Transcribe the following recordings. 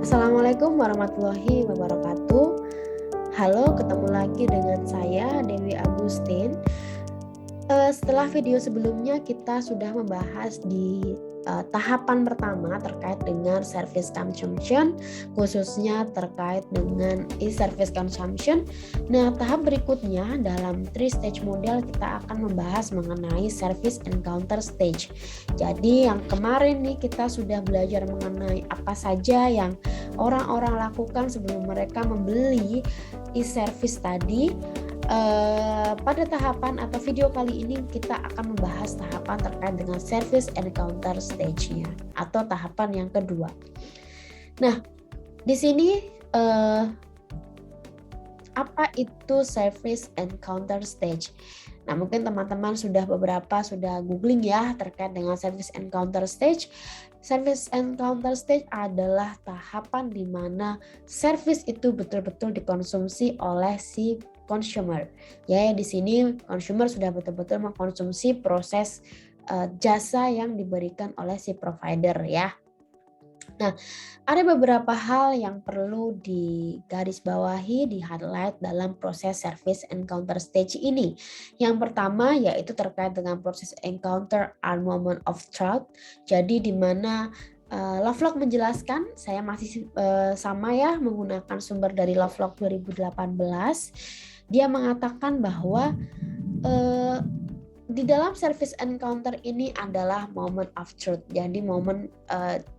Assalamualaikum warahmatullahi wabarakatuh. Halo, ketemu lagi dengan saya Dewi Agustin. Setelah video sebelumnya kita sudah membahas di tahapan pertama terkait dengan service consumption, khususnya terkait dengan e-service consumption. Nah, tahap berikutnya dalam 3-stage model kita akan membahas mengenai service encounter stage. Jadi yang kemarin nih kita sudah belajar mengenai apa saja yang orang-orang lakukan sebelum mereka membeli e-service tadi. Pada tahapan atau video kali ini kita akan membahas tahapan terkait dengan service encounter stage-nya atau tahapan yang kedua. Nah, di sini apa itu service encounter stage? Nah, mungkin teman-teman beberapa sudah googling ya terkait dengan service encounter stage. Service encounter stage adalah tahapan di mana service itu betul-betul dikonsumsi oleh si consumer. Ya, di sini consumer sudah betul-betul mengkonsumsi proses jasa yang diberikan oleh si provider ya. Nah, ada beberapa hal yang perlu digarisbawahi, di-highlight dalam proses service encounter stage ini. Yang pertama yaitu terkait dengan proses encounter or moment of truth. Jadi di mana Lovelock menjelaskan, saya masih sama ya menggunakan sumber dari Lovelock 2018. Dia mengatakan bahwa di dalam service encounter ini adalah moment of truth. Jadi momen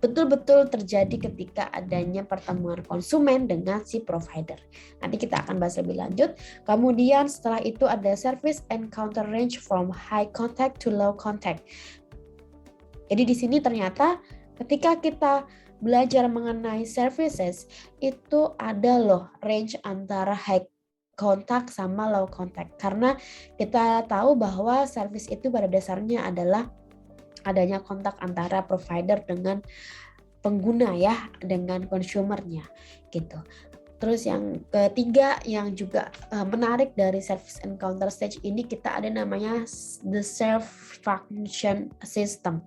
betul-betul terjadi ketika adanya pertemuan konsumen dengan si provider. Nanti kita akan bahas lebih lanjut. Kemudian setelah itu ada service encounter range from high contact to low contact. Jadi di sini ternyata ketika kita belajar mengenai services itu ada loh range antara high kontak sama low contact, karena kita tahu bahwa service itu pada dasarnya adalah adanya kontak antara provider dengan pengguna ya, dengan consumernya gitu. Terus yang ketiga yang juga menarik dari service encounter stage ini, kita ada namanya the self function system.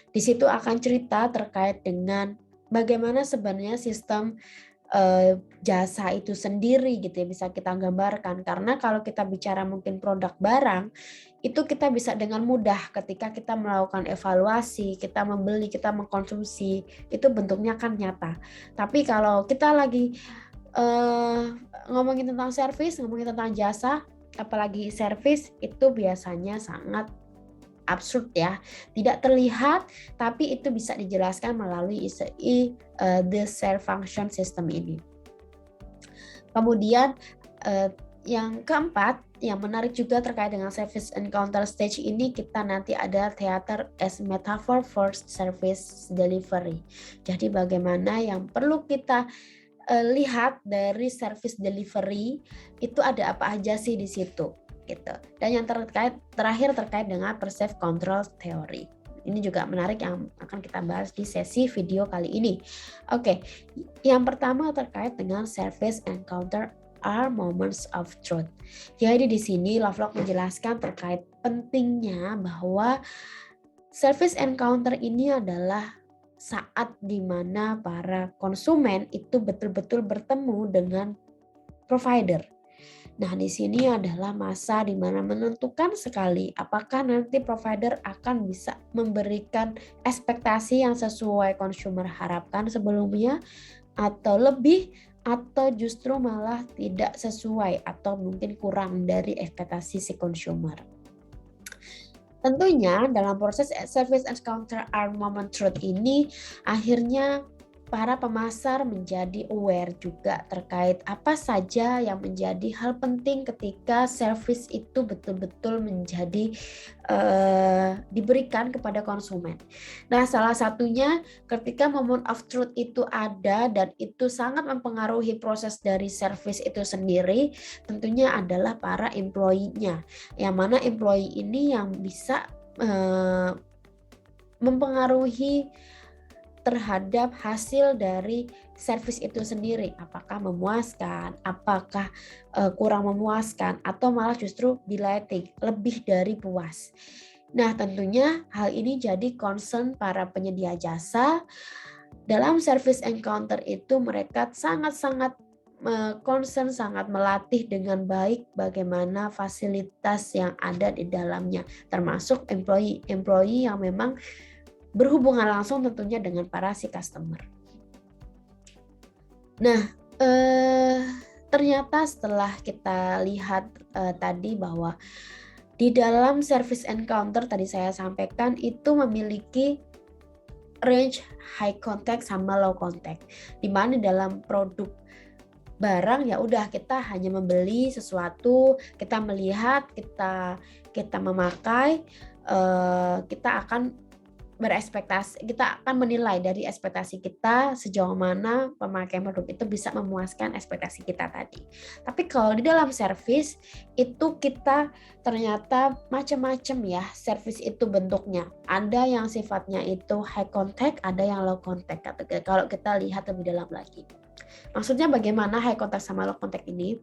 Di situ akan cerita terkait dengan bagaimana sebenarnya sistem jasa itu sendiri gitu ya, bisa kita gambarkan. Karena kalau kita bicara mungkin produk barang, itu kita bisa dengan mudah ketika kita melakukan evaluasi, kita membeli, kita mengkonsumsi, itu bentuknya kan nyata. Tapi kalau kita lagi ngomongin tentang service, ngomongin tentang jasa, apalagi service, itu biasanya sangat absurd ya, tidak terlihat, tapi itu bisa dijelaskan melalui the self function system ini. Kemudian yang keempat yang menarik juga terkait dengan service encounter stage ini, kita nanti ada theater as metaphor for service delivery. Jadi bagaimana yang perlu kita lihat dari service delivery itu ada apa aja sih di situ gitu. Dan yang terakhir terkait dengan perceived control theory. Ini juga menarik yang akan kita bahas di sesi video kali ini. Oke, yang pertama terkait dengan service encounter are moments of truth. Jadi di sini Lovelock menjelaskan terkait pentingnya bahwa service encounter ini adalah saat di mana para konsumen itu betul-betul bertemu dengan provider. Nah, di sini adalah masa di mana menentukan sekali apakah nanti provider akan bisa memberikan ekspektasi yang sesuai consumer harapkan sebelumnya atau lebih, atau justru malah tidak sesuai atau mungkin kurang dari ekspektasi si consumer. Tentunya dalam proses service encounter or moment truth ini akhirnya para pemasar menjadi aware juga terkait apa saja yang menjadi hal penting ketika service itu betul-betul menjadi diberikan kepada konsumen. Nah, salah satunya ketika moment of truth itu ada dan itu sangat mempengaruhi proses dari service itu sendiri, tentunya adalah para employee-nya. Yang mana employee ini yang bisa mempengaruhi terhadap hasil dari service itu sendiri, apakah memuaskan, apakah kurang memuaskan, atau malah justru delighting, lebih dari puas. Nah, tentunya hal ini jadi concern para penyedia jasa dalam service encounter itu mereka sangat-sangat concern, sangat melatih dengan baik bagaimana fasilitas yang ada di dalamnya, termasuk employee yang memang berhubungan langsung tentunya dengan para si customer. Nah, ternyata setelah kita lihat tadi bahwa di dalam service encounter tadi saya sampaikan itu memiliki range high contact sama low contact, di mana dalam produk barang ya udah kita hanya membeli sesuatu, kita melihat, kita memakai, kita akan berekspektasi, kita akan menilai dari ekspektasi kita sejauh mana pemakaian produk itu bisa memuaskan ekspektasi kita tadi. Tapi kalau di dalam service itu kita ternyata macam-macam ya, service itu bentuknya. Ada yang sifatnya itu high contact, ada yang low contact. Kalau kita lihat lebih dalam lagi. Maksudnya bagaimana high contact sama low contact ini?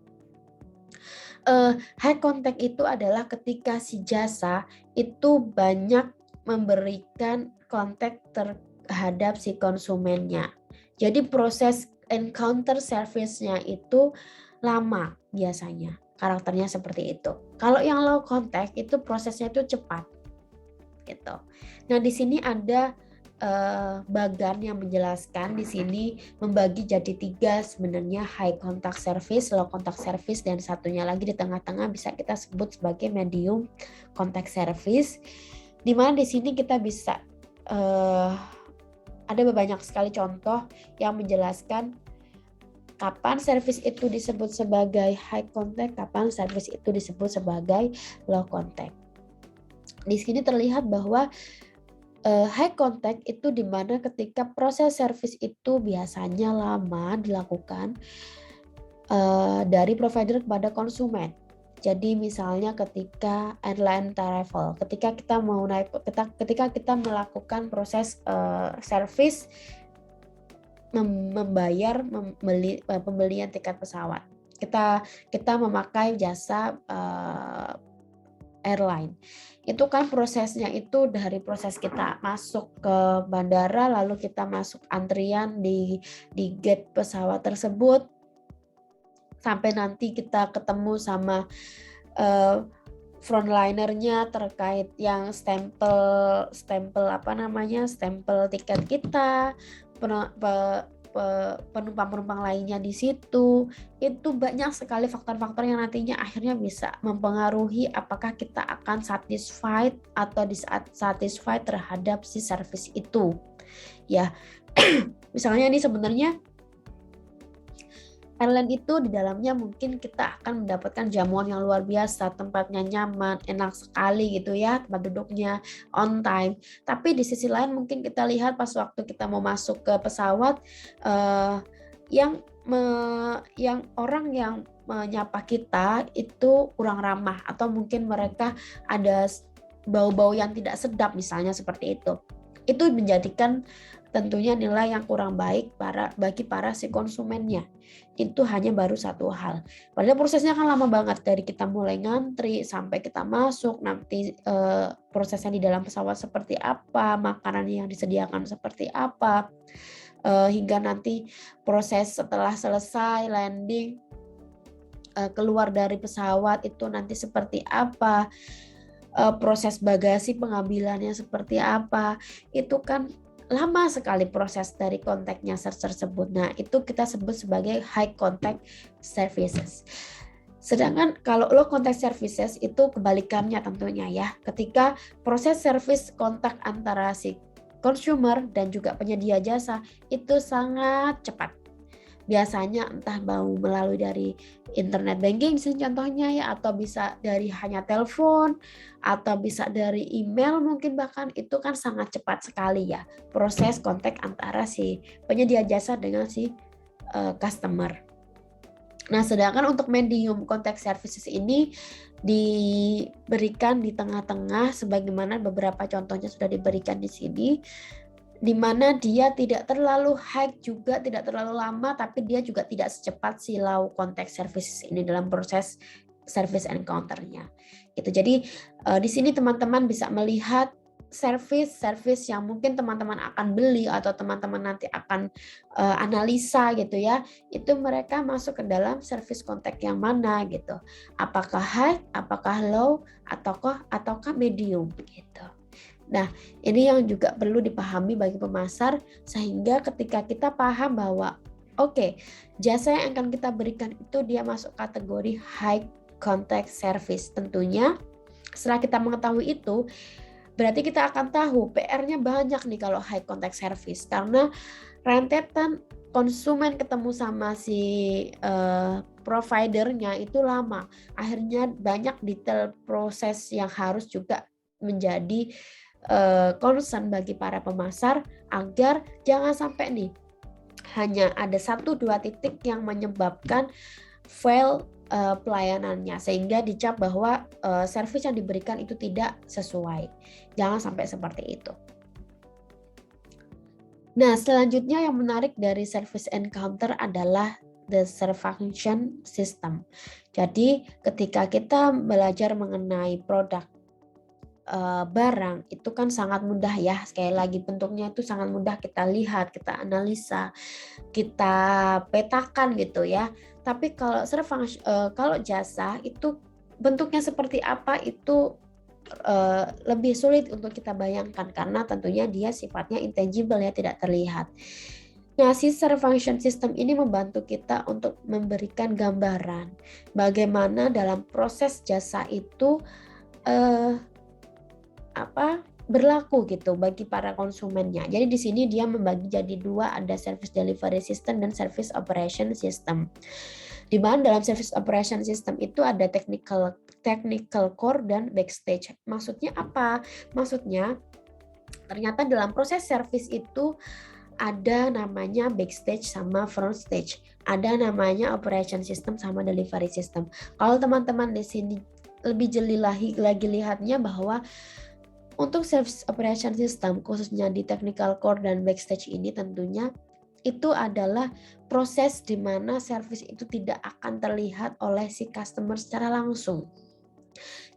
High contact itu adalah ketika si jasa itu banyak memberikan kontak terhadap si konsumennya. Jadi proses encounter service-nya itu lama biasanya. Karakternya seperti itu. Kalau yang low contact itu prosesnya itu cepat. Gitu. Nah, di sini ada bagan yang menjelaskan di sini membagi jadi 3 sebenarnya, high contact service, low contact service, dan satunya lagi di tengah-tengah bisa kita sebut sebagai medium contact service, di mana di sini kita bisa ada banyak sekali contoh yang menjelaskan kapan service itu disebut sebagai high contact, kapan service itu disebut sebagai low contact. Di sini terlihat bahwa high contact itu di mana ketika proses service itu biasanya lama dilakukan dari provider kepada konsumen. Jadi misalnya ketika airline travel, ketika kita melakukan proses service membayar pembelian tiket pesawat, kita memakai jasa airline. Itu kan prosesnya itu dari proses kita masuk ke bandara, lalu kita masuk antrian di gate pesawat tersebut, sampai nanti kita ketemu sama frontlinernya terkait yang stempel tiket kita, penumpang-penumpang lainnya di situ. Itu banyak sekali faktor-faktor yang nantinya akhirnya bisa mempengaruhi apakah kita akan satisfied atau dissatisfied terhadap si service itu. Ya, misalnya ini sebenarnya airline itu di dalamnya mungkin kita akan mendapatkan jamuan yang luar biasa, tempatnya nyaman, enak sekali gitu ya, tempat duduknya on time. Tapi di sisi lain mungkin kita lihat pas waktu kita mau masuk ke pesawat, yang orang yang menyapa kita itu kurang ramah, atau mungkin mereka ada bau-bau yang tidak sedap misalnya seperti itu. Itu menjadikan tentunya nilai yang kurang baik bagi para si konsumennya. Itu hanya baru satu hal. Padahal prosesnya kan lama banget, dari kita mulai ngantri sampai kita masuk, nanti prosesnya di dalam pesawat seperti apa, makanan yang disediakan seperti apa, hingga nanti proses setelah selesai landing, keluar dari pesawat itu nanti seperti apa, proses bagasi pengambilannya seperti apa, itu kan lama sekali proses dari kontaknya tersebut. Nah, itu kita sebut sebagai high contact services. Sedangkan kalau low contact services itu kebalikannya tentunya ya. Ketika proses service kontak antara si consumer dan juga penyedia jasa itu sangat cepat. Biasanya entah mau melalui dari internet banking contohnya ya, atau bisa dari hanya telepon, atau bisa dari email mungkin, bahkan itu kan sangat cepat sekali ya proses kontak antara si penyedia jasa dengan si customer. Nah, sedangkan untuk medium contact services ini diberikan di tengah-tengah sebagaimana beberapa contohnya sudah diberikan di sini, di mana dia tidak terlalu high juga, tidak terlalu lama, tapi dia juga tidak secepat si low contact services ini dalam proses service encounter-nya. Gitu. Jadi di sini teman-teman bisa melihat service yang mungkin teman-teman akan beli atau teman-teman nanti akan analisa gitu ya, itu mereka masuk ke dalam service contact yang mana gitu. Apakah high, apakah low, ataukah medium gitu. Nah, ini yang juga perlu dipahami bagi pemasar sehingga ketika kita paham bahwa oke, jasa yang akan kita berikan itu dia masuk kategori high contact service. Tentunya setelah kita mengetahui itu, berarti kita akan tahu PR-nya banyak nih kalau high contact service karena rentetan konsumen ketemu sama si providernya itu lama. Akhirnya banyak detail proses yang harus juga menjadi concern bagi para pemasar agar jangan sampai nih hanya ada 1-2 titik yang menyebabkan fail pelayanannya sehingga dicap bahwa servis yang diberikan itu tidak sesuai. Jangan sampai seperti itu. Nah, selanjutnya yang menarik dari service encounter adalah the serve function system. Jadi, ketika kita belajar mengenai produk barang itu kan sangat mudah ya, sekali lagi bentuknya itu sangat mudah kita lihat, kita analisa, kita petakan gitu ya. Tapi kalau kalau jasa itu bentuknya seperti apa itu lebih sulit untuk kita bayangkan karena tentunya dia sifatnya intangible ya, tidak terlihat. Nah, si serve function system ini membantu kita untuk memberikan gambaran bagaimana dalam proses jasa itu berlaku gitu bagi para konsumennya. Jadi di sini dia membagi jadi 2, ada service delivery system dan service operation system. Di mana dalam service operation system itu ada technical core dan backstage. Maksudnya apa? Maksudnya ternyata dalam proses service itu ada namanya backstage sama front stage. Ada namanya operation system sama delivery system. Kalau teman-teman di sini lebih jeli lagi lihatnya bahwa untuk service operation system khususnya di technical core dan backstage ini tentunya itu adalah proses di mana service itu tidak akan terlihat oleh si customer secara langsung.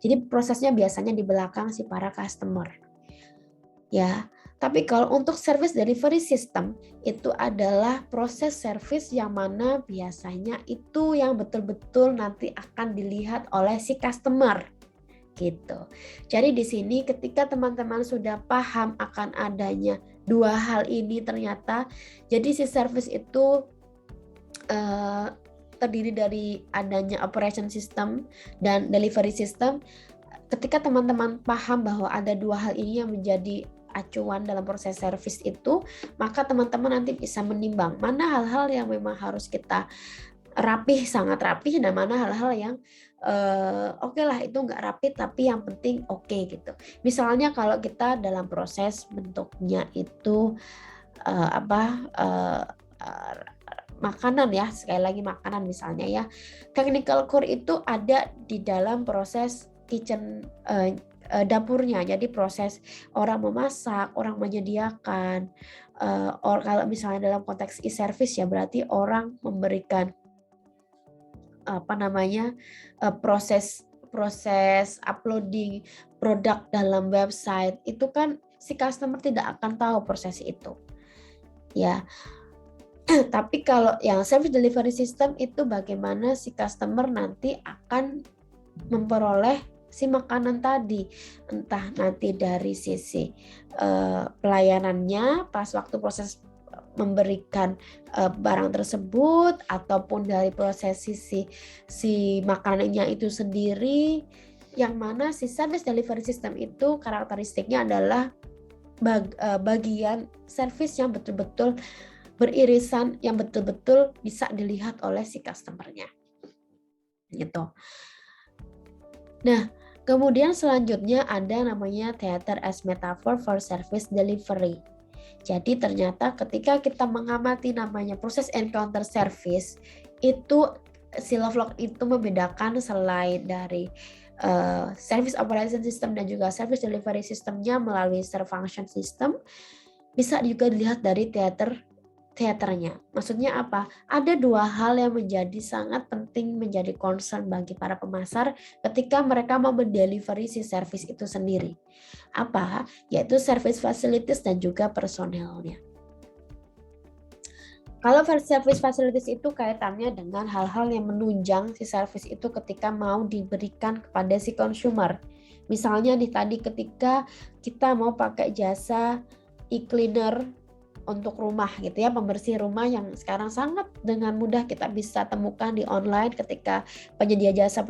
Jadi prosesnya biasanya di belakang si para customer. Ya, tapi kalau untuk service delivery system itu adalah proses service yang mana biasanya itu yang betul-betul nanti akan dilihat oleh si customer. Gitu. Jadi di sini ketika teman-teman sudah paham akan adanya 2 hal ini ternyata, jadi si service itu terdiri dari adanya operation system dan delivery system. Ketika teman-teman paham bahwa ada 2 hal ini yang menjadi acuan dalam proses service itu, maka teman-teman nanti bisa menimbang mana hal-hal yang memang harus kita sangat rapih, dan mana hal-hal yang oke lah itu nggak rapi tapi yang penting oke gitu. Misalnya kalau kita dalam proses bentuknya itu makanan ya, sekali lagi makanan misalnya ya, technical core itu ada di dalam proses kitchen dapurnya. Jadi proses orang memasak, orang menyediakan, kalau misalnya dalam konteks e-service ya berarti orang memberikan proses uploading produk dalam website itu kan si customer tidak akan tahu proses itu ya. Tapi kalau yang service delivery system itu bagaimana si customer nanti akan memperoleh si makanan tadi, entah nanti dari sisi pelayanannya pas waktu proses memberikan barang tersebut ataupun dari proses si makanannya itu sendiri, yang mana si service delivery system itu karakteristiknya adalah bagian service yang betul-betul beririsan, yang betul-betul bisa dilihat oleh si customer-nya gitu. Nah, kemudian selanjutnya ada namanya theater as metaphor for service delivery. Jadi ternyata ketika kita mengamati namanya proses encounter service, itu si Lovelock itu membedakan selain dari service operation system dan juga service delivery systemnya melalui serve function system, bisa juga dilihat dari theater teaternya. Maksudnya apa? Ada dua hal yang menjadi sangat penting, menjadi concern bagi para pemasar ketika mereka mau mendelivery si service itu sendiri. Apa? Yaitu service facilities dan juga personelnya. Kalau service facilities itu kaitannya dengan hal-hal yang menunjang si service itu ketika mau diberikan kepada si consumer. Misalnya nih tadi ketika kita mau pakai jasa e-cleaner untuk rumah gitu ya, pembersih rumah yang sekarang sangat dengan mudah kita bisa temukan di online ketika penyedia jasa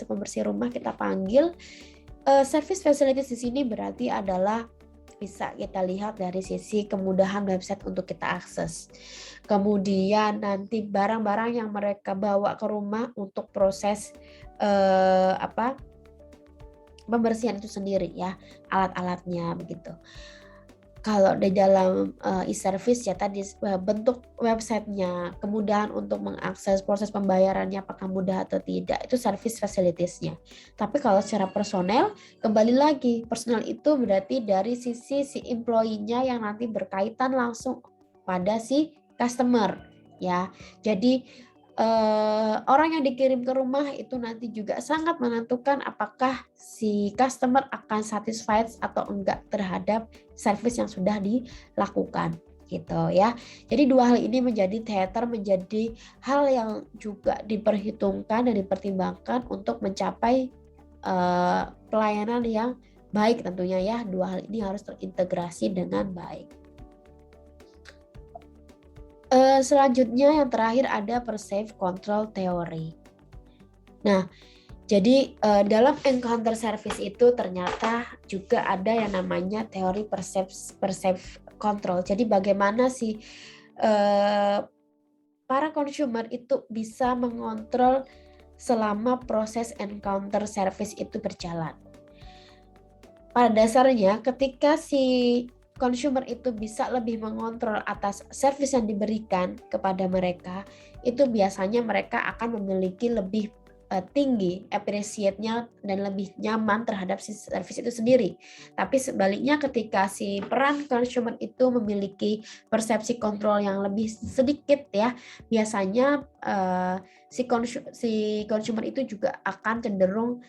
pembersih rumah kita panggil. Service facilities di sini berarti adalah bisa kita lihat dari sisi kemudahan website untuk kita akses. Kemudian nanti barang-barang yang mereka bawa ke rumah untuk proses pembersihan itu sendiri ya, alat-alatnya begitu. Kalau di dalam e-service ya tadi bentuk websitenya, kemudahan untuk mengakses proses pembayarannya apakah mudah atau tidak, itu service facilities-nya. Tapi kalau secara personel, kembali lagi, personel itu berarti dari sisi si employee-nya yang nanti berkaitan langsung pada si customer ya. Jadi orang yang dikirim ke rumah itu nanti juga sangat menentukan apakah si customer akan satisfied atau enggak terhadap service yang sudah dilakukan gitu ya. Jadi dua hal ini menjadi hal yang juga diperhitungkan dan dipertimbangkan untuk mencapai pelayanan yang baik tentunya ya. Dua hal ini harus terintegrasi dengan baik. Selanjutnya yang terakhir ada perceived control theory. Nah, jadi dalam encounter service itu ternyata juga ada yang namanya teori perceived control. Jadi bagaimana sih para consumer itu bisa mengontrol selama proses encounter service itu berjalan. Pada dasarnya ketika si consumer itu bisa lebih mengontrol atas service yang diberikan kepada mereka, itu biasanya mereka akan memiliki lebih tinggi appreciate-nya dan lebih nyaman terhadap si service itu sendiri. Tapi sebaliknya ketika si peran consumer itu memiliki persepsi kontrol yang lebih sedikit ya, biasanya si consumer itu juga akan cenderung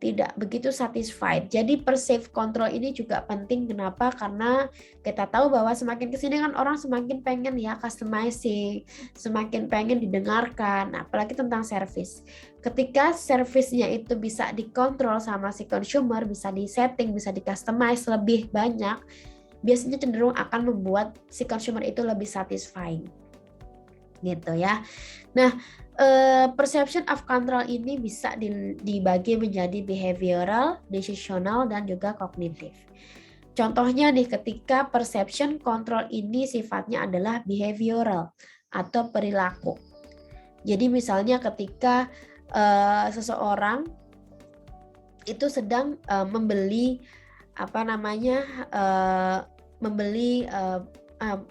tidak begitu satisfied. Jadi perceived control ini juga penting. Kenapa? Karena kita tahu bahwa semakin kesini kan orang semakin pengen ya customizing, semakin pengen didengarkan, apalagi tentang service. Ketika service-nya itu bisa dikontrol sama si consumer, bisa disetting, bisa di-customize lebih banyak, biasanya cenderung akan membuat si consumer itu lebih satisfying. Gitu ya. Nah, perception of control ini bisa dibagi menjadi behavioral, decisional, dan juga kognitif. Contohnya nih ketika perception control ini sifatnya adalah behavioral atau perilaku. Jadi misalnya ketika seseorang itu sedang membeli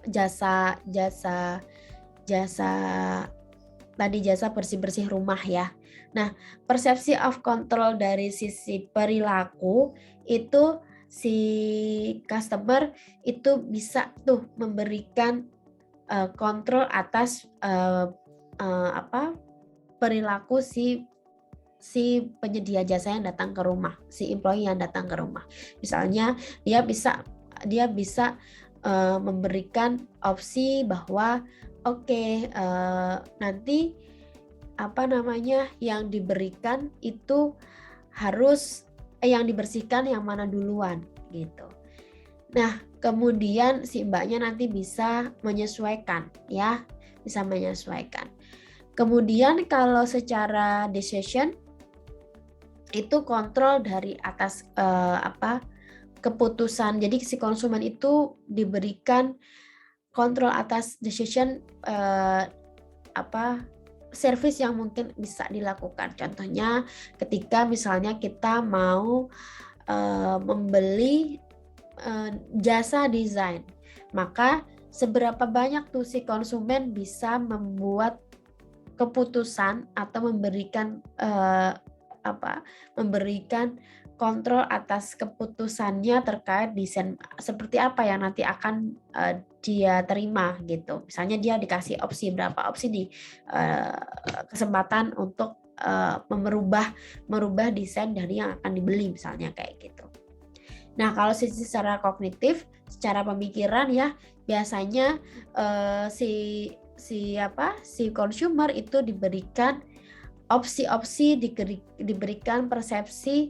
jasa bersih-bersih rumah ya. Nah, persepsi of control dari sisi perilaku itu si customer itu bisa tuh memberikan kontrol atas perilaku si penyedia jasa yang datang ke rumah, si employee yang datang ke rumah. Misalnya dia bisa memberikan opsi bahwa nanti yang diberikan itu harus yang dibersihkan yang mana duluan gitu. Nah, kemudian si mbaknya nanti bisa menyesuaikan ya, bisa menyesuaikan. Kemudian kalau secara decision itu kontrol dari atas keputusan. Jadi si konsumen itu diberikan kontrol atas decision service yang mungkin bisa dilakukan. Contohnya ketika misalnya kita mau membeli jasa desain, maka seberapa banyak tuh si konsumen bisa membuat keputusan atau memberikan kontrol atas keputusannya terkait desain seperti apa yang nanti akan dia terima gitu. Misalnya dia dikasih opsi berapa opsi nih, kesempatan untuk merubah desain dari yang akan dibeli misalnya kayak gitu. Nah, kalau sisi secara kognitif, secara pemikiran ya biasanya si consumer itu diberikan opsi-opsi, diberikan persepsi,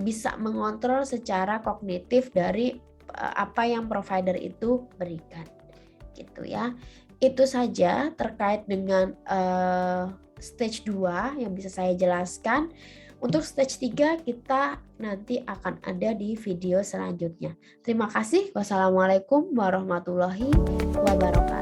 bisa mengontrol secara kognitif dari apa yang provider itu berikan, gitu ya. Itu saja terkait dengan stage 2 yang bisa saya jelaskan. Untuk stage 3 kita nanti akan ada di video selanjutnya. Terima kasih. Wassalamualaikum warahmatullahi wabarakatuh.